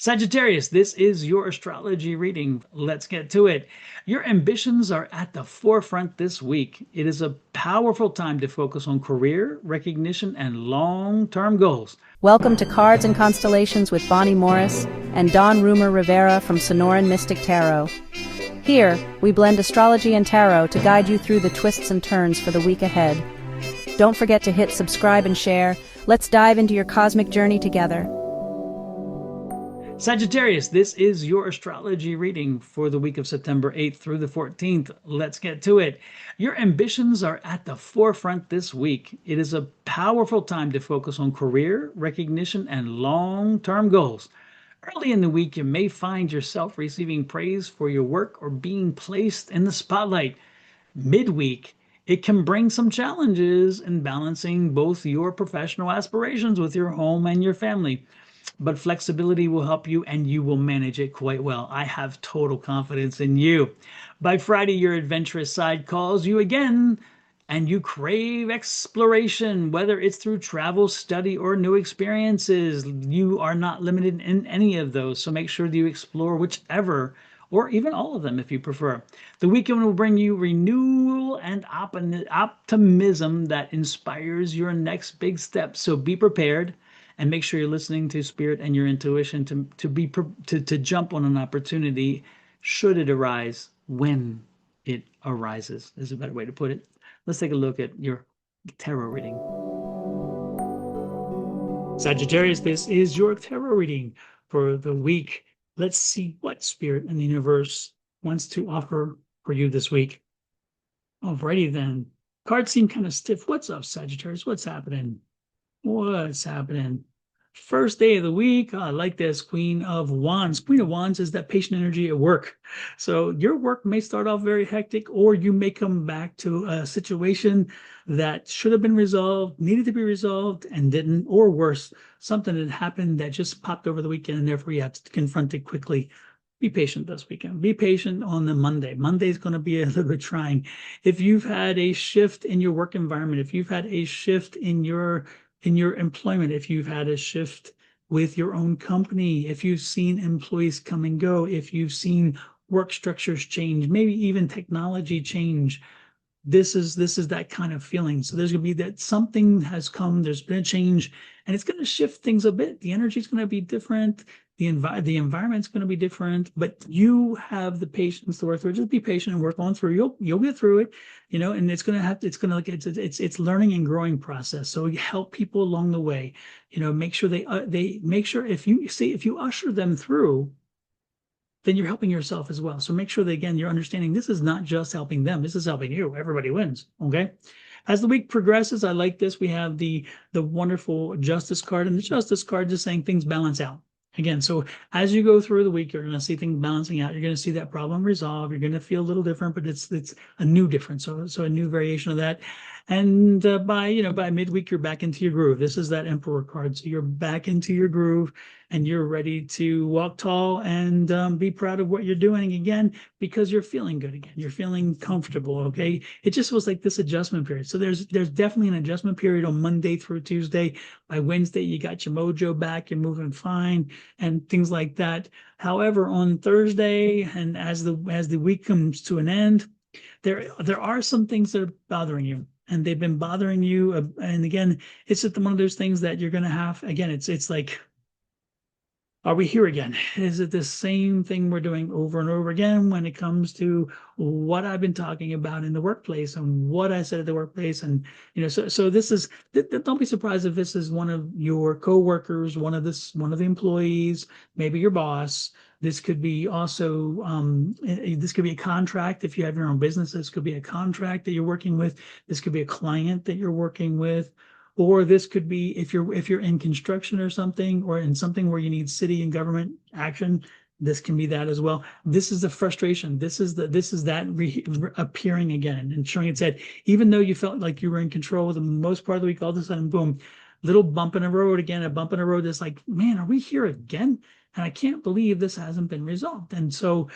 Sagittarius, this is your astrology reading. Let's get to it. Your ambitions are at the forefront this week. It is a powerful time to focus on career, recognition, and long-term goals. Welcome to Cards and Constellations with Bonnie Morris and Don Rumor Rivera from Sonoran Mystic Tarot. Here, we blend astrology and tarot to guide you through the twists and turns for the week ahead. Don't forget to hit subscribe and share. Let's dive into your cosmic journey together. Sagittarius, this is your astrology reading for the week of September 8th through the 14th. Let's get to it. Your ambitions are at the forefront this week. It is a powerful time to focus on career, recognition, and long-term goals. Early in the week, you may find yourself receiving praise for your work or being placed in the spotlight. Midweek, it can bring some challenges in balancing both your professional aspirations with your home and your family. But flexibility will help you and you will manage it quite well. I have total confidence in you. By Friday, your adventurous side calls you again and you crave exploration, whether it's through travel, study, or new experiences. You are not limited in any of those, so make sure that you explore whichever or even all of them if you prefer. The weekend will bring you renewal and optimism that inspires your next big step, so be prepared. And make sure you're listening to spirit and your intuition to jump on an opportunity should it arise, when it arises is a better way to put it. Let's take a look at your tarot reading. Sagittarius, this is your tarot reading for the week. Let's see what spirit and the universe wants to offer for you this week. Alrighty then. Cards seem kind of stiff. What's up, Sagittarius? What's happening? What's happening? First day of the week. I like this. Queen of Wands. Queen of Wands is that patient energy at work. So your work may start off very hectic, or you may come back to a situation that should have been resolved, needed to be resolved, and didn't, or worse, something that happened that just popped over the weekend, and therefore you have to confront it quickly. Be patient this weekend. Be patient on the Monday. Monday is going to be a little bit trying. If you've had a shift in your work environment, if you've had a shift in your employment, if you've had a shift with your own company, if you've seen employees come and go, if you've seen work structures change, maybe even technology change, this is that kind of feeling. So there's going to be that something has come, there's been a change, and it's going to shift things a bit. The energy is going to be different. The environment's going to be different, but you have the patience to work through it. Just be patient and work on through. You'll get through it, and it's it's learning and growing process. So you help people along the way, make sure they make sure if you usher them through, then you're helping yourself as well. So make sure that, again, you're understanding this is not just helping them. This is helping you. Everybody wins. Okay. As the week progresses, I like this. We have the wonderful Justice card, and the Justice card just saying things balance out. Again, so as you go through the week, you're going to see things balancing out. You're going to see that problem resolve. You're going to feel a little different, but it's a new difference. So a new variation of that. And by midweek, you're back into your groove. This is that Emperor card. So you're back into your groove and you're ready to walk tall and be proud of what you're doing again, because you're feeling good again. You're feeling comfortable. Okay. It just was like this adjustment period. So there's definitely an adjustment period on Monday through Tuesday. By Wednesday, you got your mojo back. You're moving fine and things like that. However, on Thursday, and as the week comes to an end, there are some things that are bothering you, and they've been bothering you. And again, it's just one of those things that you're going to have. Again, it's like, are we here again? Is it the same thing we're doing over and over again when it comes to what I've been talking about in the workplace and what I said at the workplace? And, so this is, don't be surprised if this is one of your coworkers, one of the employees, maybe your boss. This could be also, this could be a contract. If you have your own business, this could be a contract that you're working with. This could be a client that you're working with. Or this could be if you're in construction or something, or in something where you need city and government action, this can be that as well. This is the frustration. This is that appearing again and showing its head. Even though you felt like you were in control the most part of the week, all of a sudden, boom, little bump in the road again, a bump in the road that's like, man, are we here again? And I can't believe this hasn't been resolved. And so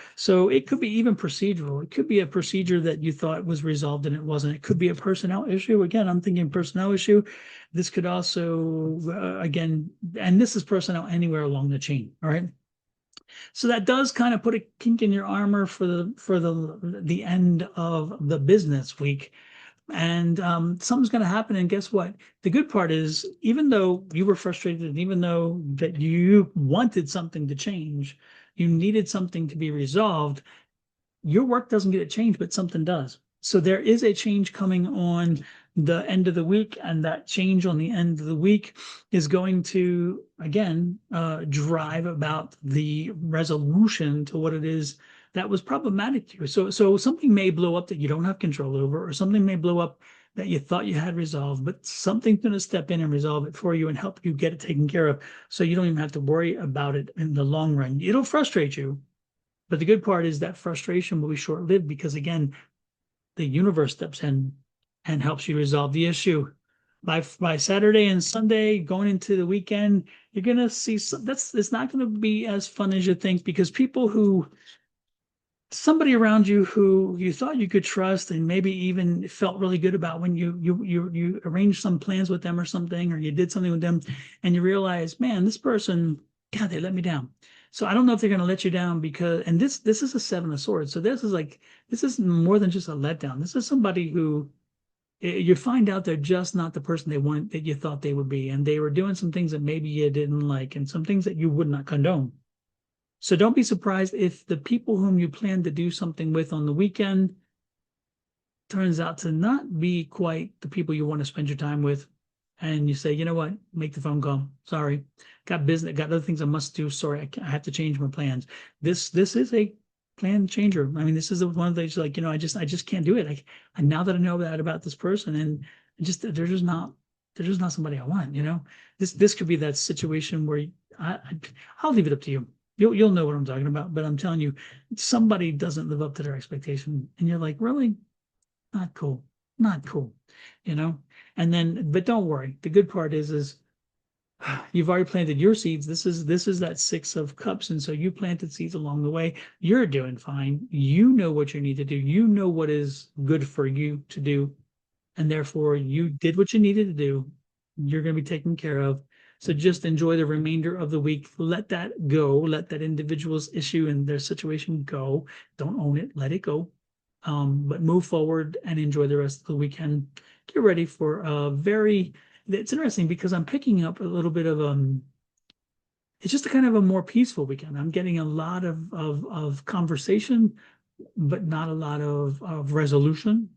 it could be even procedural. It could be a procedure that you thought was resolved and it wasn't. It could be a personnel issue. Again, I'm thinking personnel issue. This could also, again, and this is personnel anywhere along the chain. All right. So that does kind of put a kink in your armor for the end of the business week. And something's going to happen. And guess what? The good part is, even though you were frustrated, and even though that you wanted something to change, you needed something to be resolved, your work doesn't get a change, but something does. So there is a change coming on the end of the week, and that change on the end of the week is going to, again, drive about the resolution to what it is that was problematic to you. So something may blow up that you don't have control over, or something may blow up that you thought you had resolved, but something's going to step in and resolve it for you and help you get it taken care of, so you don't even have to worry about it in the long run. It'll frustrate you, but the good part is that frustration will be short-lived, because, again, the universe steps in and helps you resolve the issue. By Saturday and Sunday, going into the weekend, you're going to see it's not going to be as fun as you think, because somebody around you who you thought you could trust and maybe even felt really good about when you arranged some plans with them or something, or you did something with them, and you realize, man, this person, God, they let me down. So I don't know if they're going to let you down, because, and this is a 7 of Swords. So this is more than just a letdown. This is somebody who you find out they're just not the person that you thought they would be. And they were doing some things that maybe you didn't like, and some things that you would not condone. So don't be surprised if the people whom you plan to do something with on the weekend turns out to not be quite the people you want to spend your time with. And you say, you know what, make the phone call. Sorry, got business, got other things I must do. Sorry, I have to change my plans. This is a plan changer. I mean, this is one of those, like, I just can't do it. And now that I know that about this person, and they're just not somebody I want. This could be that situation where I'll leave it up to you. You'll know what I'm talking about, but I'm telling you, somebody doesn't live up to their expectation, and you're like, really? Not cool. And then, but don't worry. The good part is you've already planted your seeds. This is that 6 of Cups, and so you planted seeds along the way. You're doing fine. You know what you need to do. You know what is good for you to do, and therefore you did what you needed to do. You're going to be taken care of. So just enjoy the remainder of the week. Let that go. Let that individual's issue and their situation go. Don't own it. Let it go. But move forward and enjoy the rest of the weekend. Get ready for it's interesting, because I'm picking up a little bit of it's just a kind of a more peaceful weekend. I'm getting a lot of conversation, but not a lot of resolution.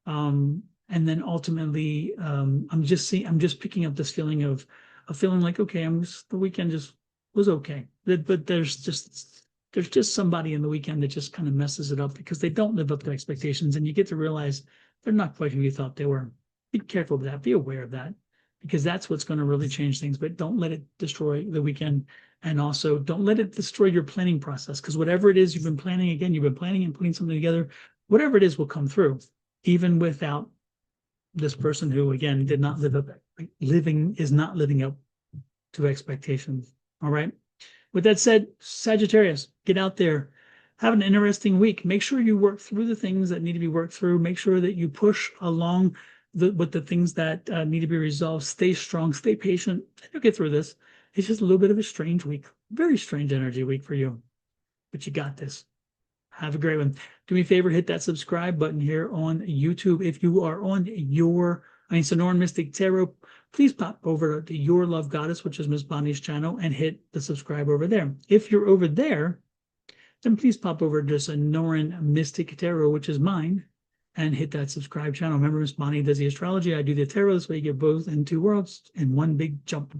And then ultimately, I'm just picking up this feeling of feeling like, okay, the weekend just was okay. But there's just somebody in the weekend that just kind of messes it up, because they don't live up to expectations, and you get to realize they're not quite who you thought they were. Be careful of that. Be aware of that, because that's what's going to really change things. But don't let it destroy the weekend, and also don't let it destroy your planning process, because whatever it is you've been planning, you've been planning and putting something together, whatever it is will come through, even without this person who, again, is not living up to expectations. All right. With that said, Sagittarius, get out there, have an interesting week. Make sure you work through the things that need to be worked through. Make sure that you push along with the things that need to be resolved. Stay strong, stay patient, and you'll get through this. It's just a little bit of a strange week, very strange energy week for you, but you got this. Have a great one. Do me a favor, hit that subscribe button here on YouTube. If you are on Sonoran Mystic Tarot, please pop over to Your Love Goddess, which is Miss Bonnie's channel, and hit the subscribe over there. If you're over there, then please pop over to Sonoran Mystic Tarot, which is mine, and hit that subscribe channel. Remember, Miss Bonnie does the astrology. I do the tarot. This way you get both in 2 worlds in one big jump.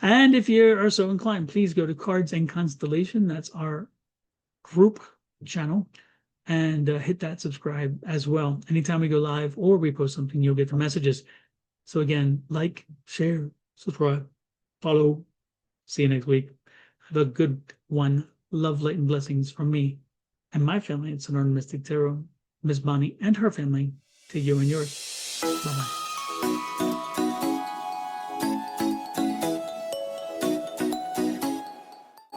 And if you are so inclined, please go to Cards and Constellation. That's our group channel, and hit that subscribe as well. Anytime we go live or we post something, you'll get the messages. So again, like, share, subscribe, follow. See you next week. Have a good one. Love, light, and blessings from me and my family at Sonoran Mystic Tarot, Miss Bonnie and her family, to you and yours. Bye-bye.